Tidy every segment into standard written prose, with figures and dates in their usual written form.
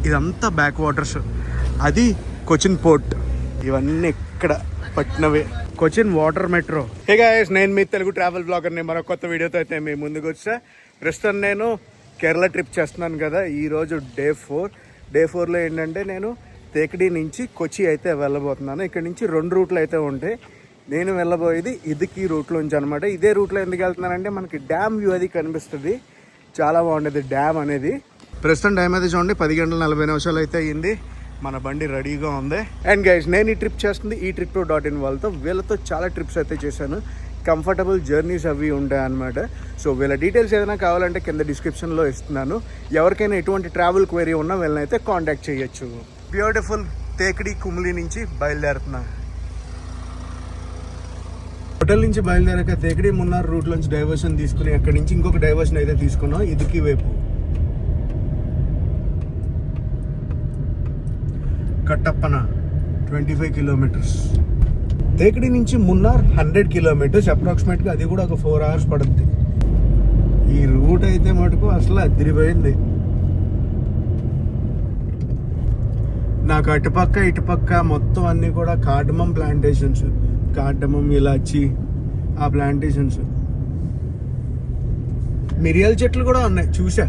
ఇదంతా back waters. అది Cochin port. ఇవన్నీ ఇక్కడ పట్టినవే. Cochin water metro. Hey guys, నేను మీ తెలుగు ట్రావెల్ బ్లాగర్ని. మరో కొత్త వీడియోతో అయితే మీ ముందుకు వచ్చా. ప్రస్తుతం నేను కేరళ ట్రిప్ చేస్తున్నాను కదా. ఈరోజు డే 4. డే 4లో ఏంటంటే నేను తేకడి నుంచి కొచ్చి అయితే వెళ్ళబోతున్నాను. ఇక్కడ నుంచి 2 రూట్లు అయితే ఉంటాయి. నేను వెళ్ళబోయేది ఇదికి రూట్లోంచి అనమాట. ఇదే రూట్లో ఎందుకు వెళ్తున్నానంటే మనకి డ్యామ్ వ్యూ అది కనిపిస్తుంది. చాలా బాగుంటుంది డ్యామ్ అనేది. ప్రస్తుతం టైం అయితే చూడండి 10:40 అయితే అయ్యింది. మన బండి రెడీగా ఉంది. అండ్ గైస్, నేను ఈ ట్రిప్ చేస్తుంది ఈ trip2.in వాళ్ళతో. వీళ్ళతో చాలా ట్రిప్స్ అయితే చేశాను. కంఫర్టబుల్ జర్నీస్ అవి ఉంటాయి అన్నమాట. సో వీళ్ళ డీటెయిల్స్ ఏదైనా కావాలంటే కింద డిస్క్రిప్షన్లో ఇస్తున్నాను. ఎవరికైనా ఎటువంటి ట్రావెల్ క్వైరీ ఉన్నా వీళ్ళని అయితే కాంటాక్ట్ చేయొచ్చు. బ్యూటిఫుల్ తేకడి కుమ్లి నుంచి బయలుదేరుతున్నా. హోటల్ నుంచి బయలుదేరాక తేకడి మున్నార్ రూట్ నుంచి డైవర్షన్ తీసుకుని అక్కడి నుంచి ఇంకొక డైవర్షన్ అయితే తీసుకున్నాం ఇదికి వైపు. కట్టప్పన 25 కిలోమీటర్స్. తేకడి నుంచి మున్నార్ 100 కిలోమీటర్స్ అప్రాక్సిమేట్గా. అది కూడా ఒక 4 hours పడుతుంది. ఈ రూట్ అయితే మటుకు అసలు అదిరిపోయింది. నాకు అటుపక్క ఇటుపక్క మొత్తం అన్నీ కూడా కార్డమం ప్లాంటేషన్స్. కార్డమం, ఇలాచి, ఆ ప్లాంటేషన్స్. మిరియాల చెట్లు కూడా ఉన్నాయి చూసా.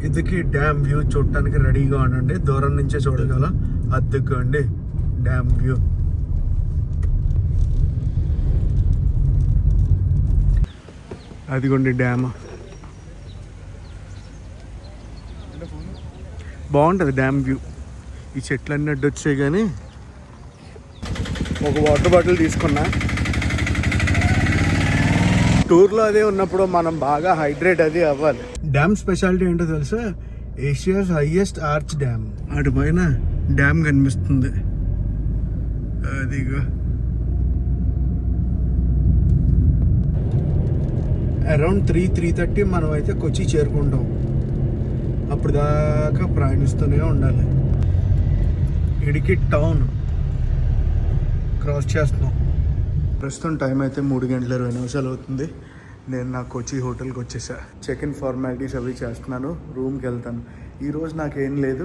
ఇదికి డ్యామ్ వ్యూ చూడటానికి రెడీగా ఉండండి. దూరం నుంచే చూడగలం. అద్దుకోండి డ్యామ్ వ్యూ. అదిగోండి డ్యామ్. బాగుంటుంది డ్యామ్ వ్యూ. ఈ చెట్లన్నీ అడ్డు వచ్చాయి. కానీ ఒక వాటర్ బాటిల్ తీసుకున్నా. టూర్లో అదే ఉన్నప్పుడు మనం బాగా హైడ్రేట్ అది అవ్వాలి. డ్యామ్ స్పెషాలిటీ ఏంటో తెలుసా? Asia's highest arch dam. అటు పైన డ్యామ్ కనిపిస్తుంది. అదిగో అరౌండ్ 3:30 మనం అయితే కొచ్చి చేరుకుంటాం. అప్పుడు దాకా ప్రయాణిస్తూనే ఉండాలి. ఇడికి టౌన్ క్రాస్ చేస్తున్నాం. ప్రస్తుతం టైం అయితే 3:20 అవుతుంది. నేను నా కొచ్చి హోటల్కి వచ్చేసా. చెక్ ఇన్ ఫార్మాలిటీస్ అవి చేస్తున్నాను. రూమ్కి వెళ్తాను. ఈరోజు నాకేం లేదు.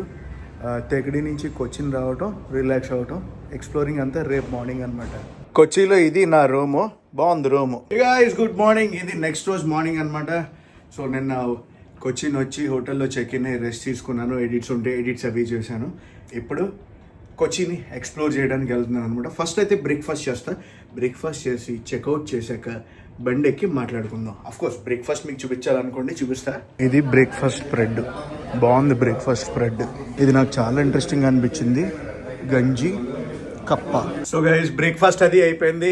తెగడి నుంచి కొచ్చిన్ రావటం, రిలాక్స్ అవ్వటం, ఎక్స్ప్లోరింగ్ అంతా రేపు మార్నింగ్ అనమాట. కొచ్చిలో ఇది నా రూము. బాగుంది రూము. Guys, good morning. ఇది నెక్స్ట్ రోజు మార్నింగ్ అనమాట. సో నిన్న కొచ్చిన్ వచ్చి హోటల్లో చెక్ ఇన్ రెస్ట్ తీసుకున్నాను. ఎడిట్స్ ఉంటే ఎడిట్స్ అవి చేశాను. ఇప్పుడు కొచ్చిని ఎక్స్ప్లోర్ చేయడానికి వెళ్తున్నాను అనమాట. ఫస్ట్ అయితే బ్రేక్ఫాస్ట్ చేస్తా. బ్రేక్ఫాస్ట్ చేసి చెక్అవుట్ చేశాక బండి ఎక్కి మాట్లాడుకుందాం. అఫ్కోర్స్ బ్రేక్ఫాస్ట్ మీకు చూపించాలనుకోండి, చూపిస్తా. ఇది బ్రేక్ఫాస్ట్ స్ప్రెడ్. బాగుంది బ్రేక్ఫాస్ట్ స్ప్రెడ్. ఇది నాకు చాలా ఇంట్రెస్టింగ్ అనిపించింది. గంజి కప్ప. సో గైస్, బ్రేక్ఫాస్ట్ అది అయిపోయింది.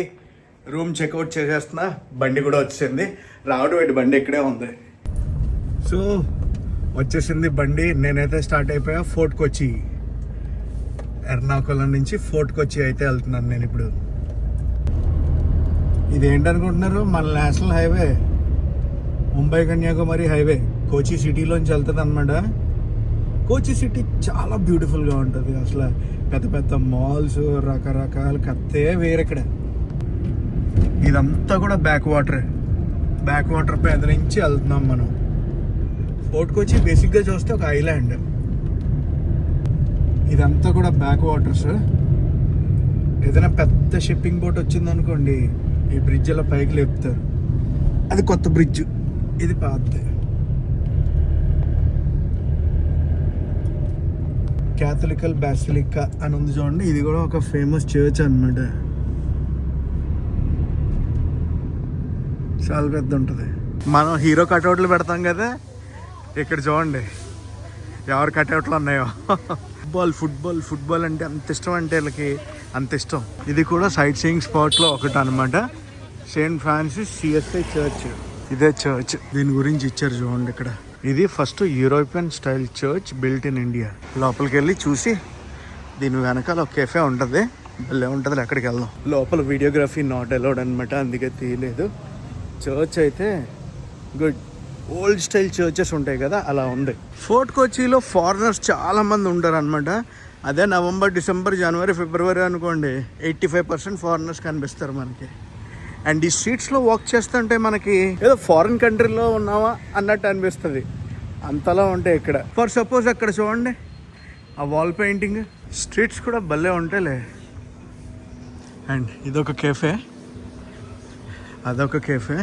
రూమ్ చెక్అవుట్ చేసేస్తున్నా. బండి కూడా వచ్చింది. రావడం ఏంటి, బండి ఇక్కడే ఉంది. సో వచ్చేసింది బండి. నేనైతే స్టార్ట్ అయిపోయా. ఫోర్ట్ కొచ్చి, ఎర్నాకుళం నుంచి ఫోర్ట్ కొచ్చి అయితే వెళ్తున్నాను నేను ఇప్పుడు. ఇది ఏంటనుకుంటున్నారు? మన national highway, Mumbai Kanyakumari highway Kochi సిటీలోంచి వెళ్తుంది అనమాట. కోచి సిటీ చాలా బ్యూటిఫుల్గా ఉంటుంది. అసలు పెద్ద పెద్ద మాల్స్, రకరకాల కత్తే వేరెక్కడ. ఇదంతా కూడా బ్యాక్ వాటర్. బ్యాక్ వాటర్ పైన నుంచి వెళ్తున్నాం మనం. ఫోర్ట్ కొచ్చి బేసిక్గా చూస్తే ఒక ఐలాండ్. ఇదంతా కూడా బ్యాక్ వాటర్స్. ఏదైనా పెద్ద షిప్పింగ్ బోట్ వచ్చిందనుకోండి, ఈ బ్రిడ్జ్ అలా పైకి లేపుతారు. అది కొత్త బ్రిడ్జ్, ఇది పాతది. క్యాథలికల్ బాసిలికా అని ఉంది చూడండి. ఇది కూడా ఒక ఫేమస్ చర్చ్ అన్నమాట. చాలా పెద్ద ఉంటుంది. మనం హీరో కట్అవుట్లు పెడతాం కదా, ఇక్కడ చూడండి ఎవరు కట్అవుట్లు ఉన్నాయో. ఫుట్బాల్ అంటే అంత ఇష్టం. అంటే వీళ్ళకి అంత ఇష్టం. ఇది కూడా సైట్ సీయింగ్ స్పాట్లో ఒకటి అనమాట. Saint Francis CSI church. ఇదే చర్చ్. దీని గురించి ఇచ్చారు చూడండి ఇక్కడ. ఇది first European style church built in India. లోపలికి వెళ్ళి చూసి దీని వెనకాల ఒక కెఫే ఉంటుంది. భలే ఉంటుంది. అక్కడికి వెళ్దాం. లోపల వీడియోగ్రఫీ నాట్ అలౌడ్ అనమాట, అందుకే తీయలేదు. చర్చ్ అయితే గుడ్. ఓల్డ్ స్టైల్ చర్చెస్ ఉంటాయి కదా, అలా ఉంది. ఫోర్ట్ కొచ్చిలో ఫారినర్స్ చాలా మంది ఉంటారు అనమాట. అదే నవంబర్, డిసెంబర్, జనవరి, ఫిబ్రవరి అనుకోండి, 85% ఫారినర్స్ కనిపిస్తారు మనకి. అండ్ ఈ స్ట్రీట్స్లో వాక్ చేస్తుంటే మనకి ఏదో ఫారిన్ కంట్రీలో ఉన్నావా అన్నట్టు అనిపిస్తుంది. అంతలా ఉంటాయి ఇక్కడ. ఫర్ సపోజ్ అక్కడ చూడండి ఆ వాల్ పెయింటింగ్. స్ట్రీట్స్ కూడా భలే ఉంటాయిలే. అండ్ ఇదొక కేఫే, అదొక కేఫే,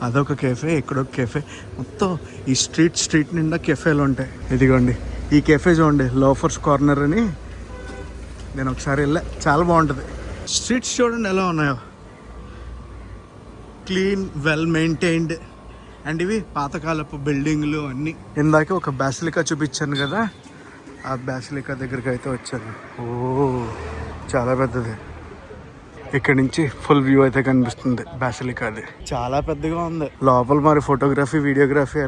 అదొక కేఫే, ఇక్కడొక కేఫే. మొత్తం ఈ స్ట్రీట్ నిండా కెఫేలు ఉంటాయి. ఇదిగోండి ఈ కెఫే చూడండి, లోఫర్స్ కార్నర్ అని. నేను ఒకసారి వెళ్ళా, చాలా బాగుంటుంది. స్ట్రీట్స్ చూడండి ఎలా ఉన్నాయో, క్లీన్, వెల్ మెయింటైన్డ్. అండ్ ఇవి పాతకాలపు బిల్డింగ్లు అన్నీ. ఇందాక ఒక బాసిలికా చూపించాను కదా, ఆ బాసిలికా దగ్గరికి అయితే వచ్చాను. ఓ చాలా పెద్దది. ఇక్కడ నుంచి ఫుల్ వ్యూ అయితే కనిపిస్తుంది బాసిలికాది. చాలా పెద్దగా ఉంది. లోపల మరి ఫోటోగ్రఫీ వీడియోగ్రఫీ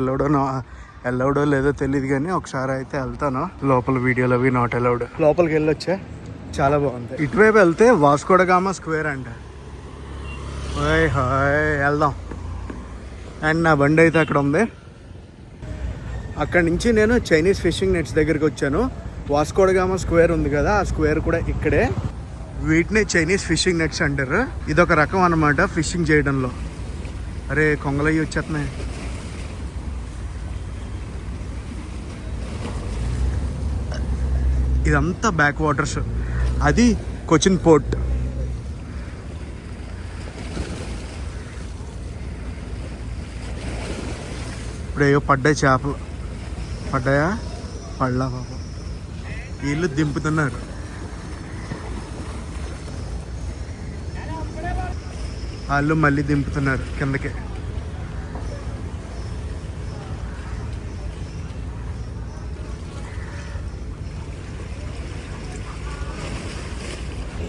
అలౌడో లేదో తెలియదు, కానీ ఒకసారి అయితే వెళ్తాను. లోపల వీడియోలు అవి నాట్ అలౌడ్. లోపలికి వెళ్ళొచ్చా, చాలా బాగుంది. ఇటువైపు వెళ్తే వాస్కో డ గామా స్క్వేర్ అంట. హాయ్ వెళ్దాం. అండ్ నా బండి అయితే అక్కడ ఉంది. అక్కడి నుంచి నేను చైనీస్ ఫిషింగ్ నెట్స్ దగ్గరికి వచ్చాను. వాస్కో డ గామా స్క్వేర్ ఉంది కదా, ఆ స్క్వేర్ కూడా ఇక్కడే. వీటిని చైనీస్ ఫిషింగ్ నెట్స్ అంటారు. ఇదొక రకం అన్నమాట ఫిషింగ్ చేయడంలో. అరే కొంగలయ్యి వచ్చేస్తున్నాయి. ఇదంతా బ్యాక్ వాటర్స్. అది కొచ్చిన్ పోర్ట్. ఇప్పుడు ఏవో పడ్డాయి చేపలు. పడ్డాయా? పడలా పాపం. వీళ్ళు దింపుతున్నారు. వాళ్ళు మళ్ళీ దింపుతున్నారు కిందకి.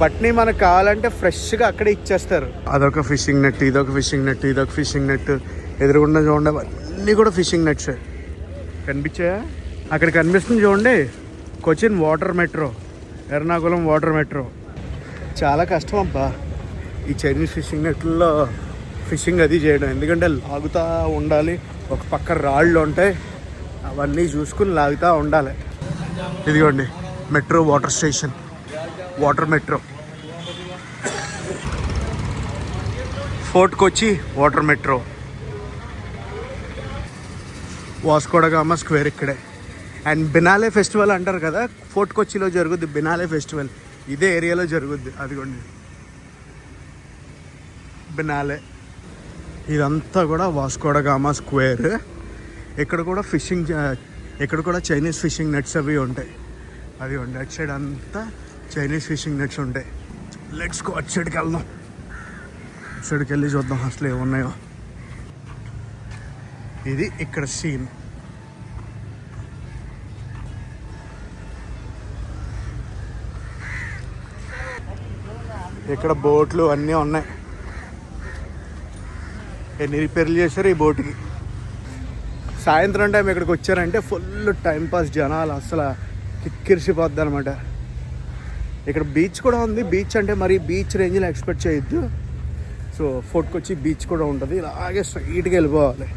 పట్నీ మనకు కావాలంటే ఫ్రెష్గా అక్కడే ఇచ్చేస్తారు. అదొక ఫిషింగ్ నెట్, ఇదొక ఫిషింగ్ నెట్, ఇదొక ఫిషింగ్ నెట్. ఎదురుగుండా చూడండి అన్నీ కూడా ఫిషింగ్ నెట్స్ కనిపించాయా? అక్కడ కనిపిస్తుంది చూడండి, Cochin water metro, Ernakulam water metro. చాలా కష్టం అబ్బా ఈ చైనీస్ ఫిషింగ్ నెట్లలో ఫిషింగ్ అది చేయడం. ఎందుకంటే లాగుతూ ఉండాలి, ఒక పక్క రాళ్ళు ఉంటాయి, అవన్నీ చూసుకుని లాగుతూ ఉండాలి. ఇదిగోండి metro water station, water metro. Fort Kochi water metro. Vasco da Gama square ఇక్కడే. అండ్ బినాలే ఫెస్టివల్ అంటారు కదా, ఫోర్ట్ కొచ్చిలో జరుగుద్ది బినాలే ఫెస్టివల్. ఇదే ఏరియాలో జరుగుద్ది. అదిగోండి బినాలే. ఇదంతా కూడా వాస్కో డ గామా స్క్వేర్. ఇక్కడ కూడా ఫిషింగ్, ఇక్కడ కూడా చైనీస్ ఫిషింగ్ నెట్స్ అవి ఉంటాయి. అదిగోండి అటు సైడ్ అంతా చైనీస్ ఫిషింగ్ నెట్స్ ఉంటాయి. లెట్స్ గో అటు సైడ్కి వెళ్దాం. అటు సైడ్కి వెళ్ళి చూద్దాం అసలు ఏమున్నాయో. ఇది ఇక్కడ సీన్. ఇక్కడ బోట్లు అన్నీ ఉన్నాయి. ఎన్ని రిపేర్లు చేశారు ఈ బోటుకి. సాయంత్రం టైం ఇక్కడికి వచ్చారంటే ఫుల్ టైంపాస్, జనాలు అసలు కిక్కిరిసిపోద్ది అనమాట. ఇక్కడ బీచ్ కూడా ఉంది. బీచ్ అంటే మరి బీచ్ రేంజ్లో ఎక్స్పెక్ట్ చేయొద్దు. సో ఫోర్ట్ కొచ్చి బీచ్ కూడా ఉంటుంది. ఇలాగే స్ట్రైట్గా వెళ్ళిపోవాలి.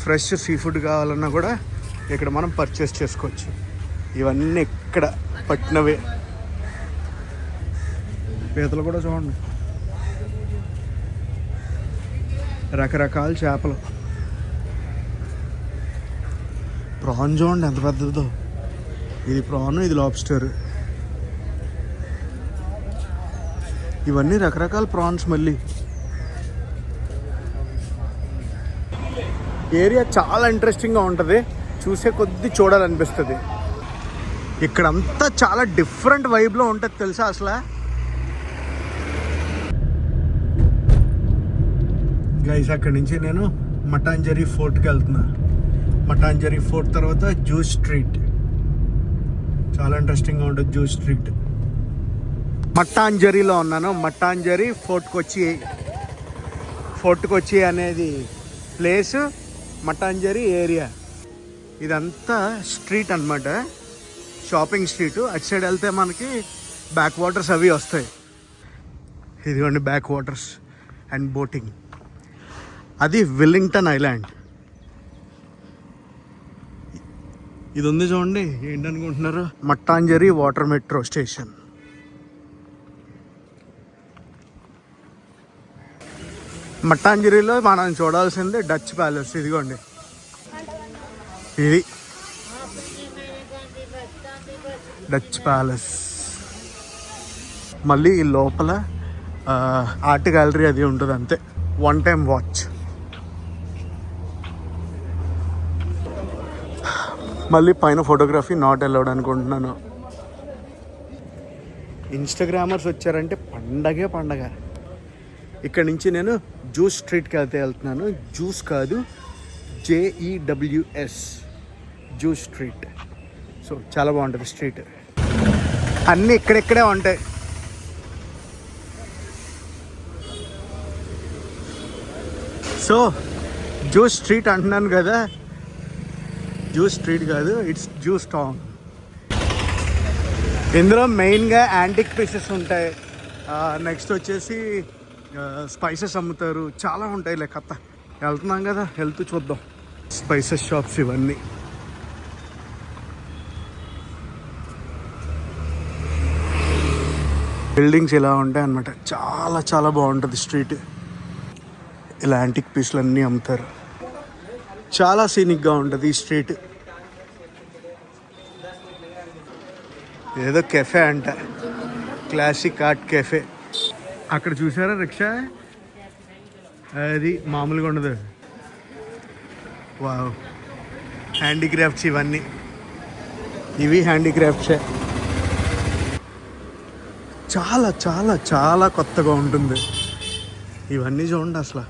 ఫ్రెష్ సీ ఫుడ్ కావాలన్నా కూడా ఇక్కడ మనం పర్చేస్ చేసుకోవచ్చు. ఇవన్నీ ఇక్కడ పట్టినవే. పీతలు కూడా చూడండి, రకరకాల చేపలు. ప్రాన్ చూడండి ఎంత పెద్దదో. ఇది ప్రాన్, ఇది లాబ్స్టర్. ఇవన్నీ రకరకాల ప్రాన్స్. మళ్ళీ ఏరియా చాలా ఇంట్రెస్టింగ్గా ఉంటుంది. చూసే కొద్దీ చూడాలనిపిస్తుంది. ఇక్కడంతా చాలా డిఫరెంట్ వైబ్లో ఉంటుంది తెలుసా అసలు. గైస్ అక్కడి నుంచి నేను మటాంజరీ ఫోర్ట్కి వెళ్తున్నా. మటాంజరీ ఫోర్ట్ తర్వాత జ్యూస్ స్ట్రీట్. చాలా ఇంట్రెస్టింగ్గా ఉంటుంది జ్యూస్ స్ట్రీట్. మట్టాంజరీలో ఉన్నాను. మట్టాంజరీ ఫోర్ట్ కొచ్చి అనేది ప్లేస్, మట్టాంజరీ ఏరియా. ఇదంతా స్ట్రీట్ అన్నమాట, షాపింగ్ స్ట్రీట్. అటు సైడ్ వెళ్తే మనకి బ్యాక్ వాటర్స్ అవి వస్తాయి. ఇదిగోండి బ్యాక్ వాటర్స్ అండ్ బోటింగ్. అది విల్లింగ్టన్ ఐలాండ్. ఇది ఉంది చూడండి, ఏంటనుకుంటున్నారు? మట్టాంజరీ వాటర్ మెట్రో స్టేషన్. మట్టాంజరీలో మనం చూడాల్సింది డచ్ ప్యాలెస్. ఇదిగోండి ఇది డచ్ ప్యాలెస్. మళ్ళీ ఈ లోపల ఆర్ట్ గ్యాలరీ అది ఉంటుంది అంతే, వన్ టైం వాచ్. మళ్ళీ పైన ఫోటోగ్రఫీ నాట్ అలౌడ్ అనుకుంటున్నాను. ఇన్స్టాగ్రామర్స్ వచ్చారంటే పండగే పండగ. ఇక్కడ నుంచి నేను జ్యూస్ స్ట్రీట్కి వెళ్తున్నాను. జ్యూస్ కాదు, JEWS జ్యూస్ స్ట్రీట్. సో చాలా బాగుంటుంది స్ట్రీట్, అన్నీ ఇక్కడెక్కడే ఉంటాయి. సో జ్యూస్ స్ట్రీట్ అంటున్నాను కదా, జ్యూస్ స్ట్రీట్ కాదు, ఇట్స్ జ్యూస్ టౌన్. ఇందులో మెయిన్గా యాంటిక్ పీసెస్ ఉంటాయి. నెక్స్ట్ వచ్చేసి స్పైసెస్ అమ్ముతారు, చాలా ఉంటాయి. లెక్క వెళ్తున్నాం కదా, వెళ్తూ చూద్దాం. స్పైసెస్ షాప్స్ ఇవన్నీ. బిల్డింగ్స్ ఇలా ఉంటాయి అన్నమాట. చాలా చాలా బాగుంటుంది స్ట్రీట్. ఇలా యాంటిక్ పీస్లు అన్నీ అమ్ముతారు. చాలా సీనిక్గా ఉంటుంది ఈ స్ట్రీట్. ఏదో కెఫే అంట, క్లాసిక్ ఆర్ట్ కెఫే. అక్కడ చూసారా రిక్షా, అది మామూలుగా ఉండదు. వావ్, హ్యాండీక్రాఫ్ట్స్ ఇవన్నీ, ఇవి హ్యాండీక్రాఫ్ట్సే. చాలా చాలా చాలా కొత్తగా ఉంటుంది. ఇవన్నీ చూడండి అసలు.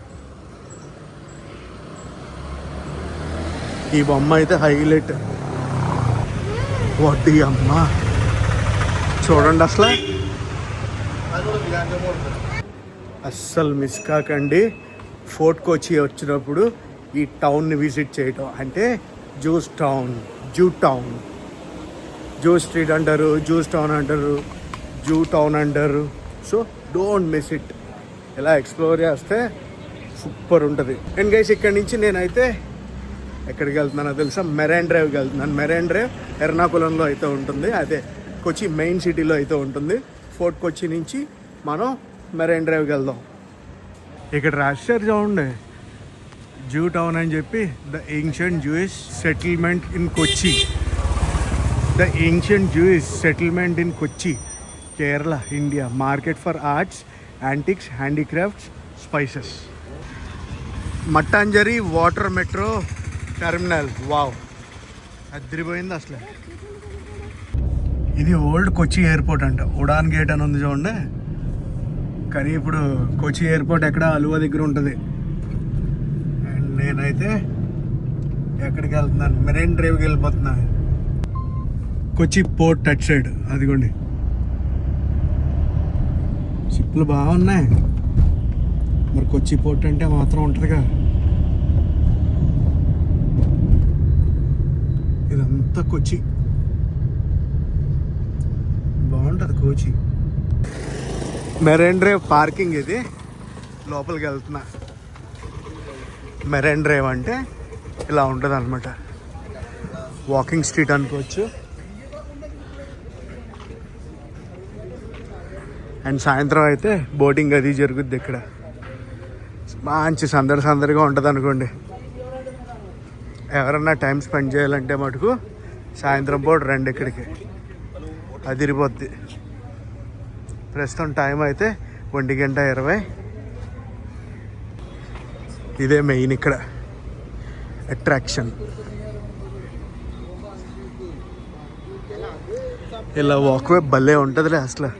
ఈ బొమ్మ అయితే హైలైట్. వడ్డీ అమ్మ చూడండి అసలు. అస్సలు మిస్ కాకండి. ఫోర్ట్ కొచ్చి వచ్చినప్పుడు ఈ టౌన్ని విజిట్ చేయటం. అంటే జ్యూస్ టౌన్, జ్యూస్ స్ట్రీట్ అంటారు, జ్యూస్ టౌన్ అంటారు, జూ టౌన్ అంటారు. So don't miss it. ఇలా ఎక్స్ప్లోర్ చేస్తే సూపర్ ఉంటుంది. అండ్ గైస్, ఇక్కడి నుంచి నేనైతే ఎక్కడికి వెళ్తున్నానో తెలుసా? మెరైన్ డ్రైవ్కి వెళ్తున్నాను. మెరైన్ డ్రైవ్ ఎర్నాకులంలో అయితే ఉంటుంది, అదే కొచ్చి మెయిన్ సిటీలో అయితే ఉంటుంది. ఫోర్ట్ కొచ్చి నుంచి మనం మెరైన్ డ్రైవ్కి వెళ్దాం. ఇక్కడ రాశారు చూడండి, జూ టౌన్ అని చెప్పి. The ancient Jewish settlement in Kochi. The ancient Jewish settlement in Kochi, Kerala, India. Market for arts, antiques, handicrafts, spices. Mattancherry water metro terminal. Wow, అదిరిపోయింది అసలు. ఇది ఓల్డ్ కొచ్చి ఎయిర్పోర్ట్ అంట. ఉడాన్ గేట్ అని ఉంది చూడండి. కానీ ఇప్పుడు కొచ్చి ఎయిర్పోర్ట్ ఎక్కడ, అలువా దగ్గర ఉంటుంది. అండ్ నేనైతే ఎక్కడికి వెళ్తున్నాను? మెరైన్ డ్రైవ్కి వెళ్ళిపోతున్నాను. కొచ్చి పోర్ట్ టచ్ సైడ్ అదిగోండి, షిప్లు బాగున్నాయి. మరి కొచ్చి పోర్ట్ అంటే మాత్రం ఉంటుందిగా. ఇదంతా కొచ్చి, బాగుంటుంది కొచ్చి. మెరైన్ డ్రైవ్ పార్కింగ్ ఇది. లోపలికి వెళ్తున్నా. మెరైన్ డ్రైవ్ అంటే ఇలా ఉంటుంది అనమాట. వాకింగ్ స్ట్రీట్ అనుకోవచ్చు. అండ్ సాయంత్రం అయితే బోటింగ్ అది జరుగుద్ది ఇక్కడ. మంచి సందడిగా ఉంటుంది అనుకోండి. ఎవరన్నా టైం స్పెండ్ చేయాలంటే మటుకు సాయంత్రం పూట రండి ఇక్కడికి, అదిరిపోద్ది. ప్రస్తుతం టైం అయితే 1:20. ఇదే మెయిన్ ఇక్కడ అట్రాక్షన్. ఇలా వాక్వే భలే ఉంటుందిలే అసలు.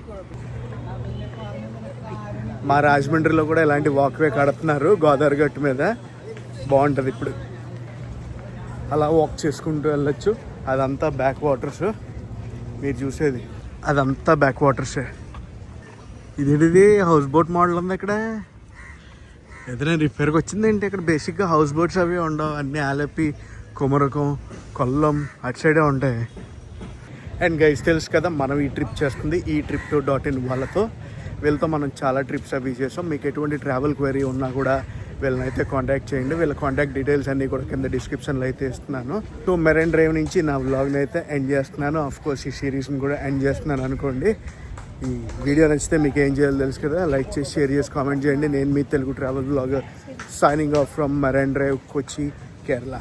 మా రాజమండ్రిలో కూడా ఇలాంటి వాక్వే కడుతున్నారు గోదావరి గట్టు మీద. బాగుంటుంది. ఇప్పుడు అలా వాక్ చేసుకుంటూ వెళ్ళొచ్చు. అదంతా బ్యాక్ వాటర్స్. మీరు చూసేది అదంతా బ్యాక్ వాటర్సే. ఇదేంటిది హౌస్ బోట్ మోడల్ ఉంది ఇక్కడ. ఏదైనా రిపేర్కి వచ్చింది ఏంటి? ఇక్కడ బేసిక్గా హౌస్ బోట్స్ అవి ఉండవు. అన్నీ ఆలపి, కుమరకం, కొల్లం అటు సైడే ఉంటాయి. అండ్ గైస్, తెలుసు కదా మనం ఈ ట్రిప్ చేస్తుంది ఈ Trip2.in వాళ్ళతో. వీళ్ళతో మనం చాలా ట్రిప్స్ అవి చేసాం. మీకు ఎటువంటి ట్రావెల్ క్వైరీ ఉన్నా కూడా వీళ్ళనైతే కాంటాక్ట్ చేయండి. వీళ్ళ కాంటాక్ట్ డీటెయిల్స్ అన్నీ కూడా కింద డిస్క్రిప్షన్లో అయితే ఇస్తున్నాను. సో మెరైన్ డ్రైవ్ నుంచి నా వ్లాగ్ని అయితే ఎండ్ చేస్తున్నాను. ఆఫ్కోర్స్ ఈ సిరీస్ని కూడా ఎండ్ చేస్తున్నాను అనుకోండి. ఈ వీడియో నచ్చితే మీకు ఏం చేయాలో తెలుసు కదా, లైక్ చేసి, షేర్ చేసి, కామెంట్ చేయండి. నేను మీ Telugu travel blogger signing off from Marine Drive, Kochi, Kerala.